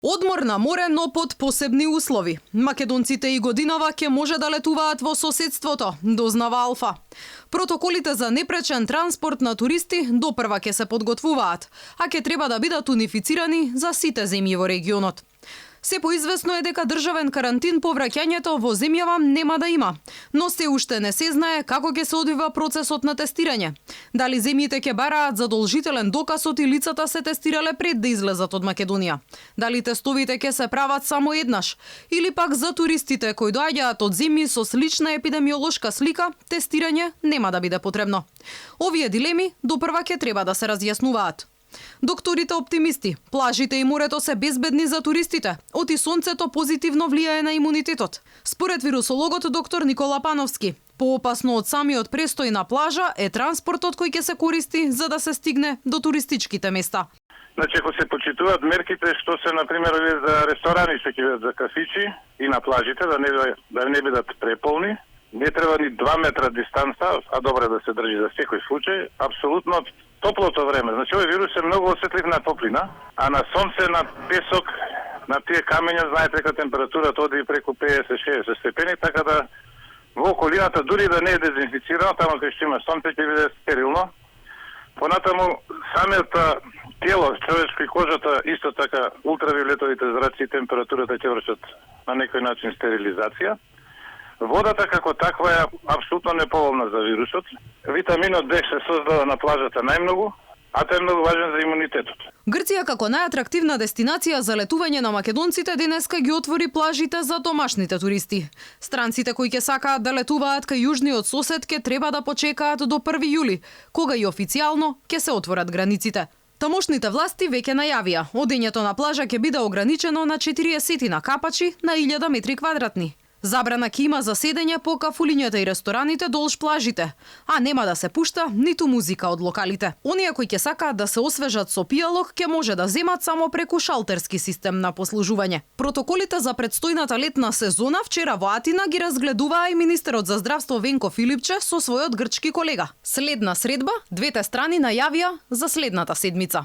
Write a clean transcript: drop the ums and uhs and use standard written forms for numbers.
Одмор на море, но под посебни услови. Македонците и годинава ќе може да летуваат во соседството, дознава Алфа. Протоколите за непречен транспорт на туристи допрва ќе се подготвуваат, а ќе треба да бидат унифицирани за сите земји во регионот. Се поизвестно е дека државен карантин по враќањето во земјава нема да има, но се уште не се знае како ќе се одвива процесот на тестирање. Дали земјите ќе бараат задолжителен доказ оти лицата се тестирале пред да излезат од Македонија? Дали тестовите ќе се прават само еднаш? Или пак за туристите кои доаѓаат од земји со слична епидемиолошка слика, тестирање нема да биде потребно? Овие дилеми допрва ќе треба да се разјаснуваат. Докторите оптимисти, плажите и морето се безбедни за туристите, оти сонцето позитивно влијае на имунитетот. Според вирусологот доктор Никола Пановски, поопасно од самиот престој на плажа е транспортот кој ќе се користи за да се стигне до туристичките места. Значи, ако се почитуваат мерките што се, например, за ресторани, што ќе бидат за кафичи и на плажите, да не бидат преполни, не треба ни 2 метра дистанца, а добре да се држи за секој случај, апсолутно топлото време. Значи, овој вирус е многу осетлив на топлина, а на сонце, на песок, на тие камења, знаете дека температурата оди преку 50-60 степени, така да во околината, дури да не е дезинфицирано, таму кај што има сонце ќе биде стерилно. Понатаму, самото тело, човечко и кожата, исто така, ултравиолетовите зраци и температурата ќе вршат на некој начин стерилизација. Водата како таква е апсолутно неповолна за вирусот. Витаминот Д се создава на плажата најмногу, а тој е многу важен за имунитетот. Грција како најатрактивна дестинација за летување на македонците денеска ги отвори плажите за домашните туристи. Странците кои ќе сакаат да летуваат кај јужниот сосед ќе треба да почекаат до 1 јули, кога и официјално ќе се отворат границите. Тамошните власти веќе најавија, одењето на плажа ќе биде ограничено на 40 на капачи на 1000 метри квадратни. Забрана ќе има за седење по кафулињата и рестораните долж плажите, а нема да се пушта ниту музика од локалите. Оние кои ќе сакаат да се освежат со пијалок ќе може да земат само преку шалтерски систем на послужување. Протоколите за предстојната летна сезона вчера во Атина ги разгледуваа и министерот за здравство Венко Филипче со својот грчки колега. Следна средба двете страни најавија за следната седмица.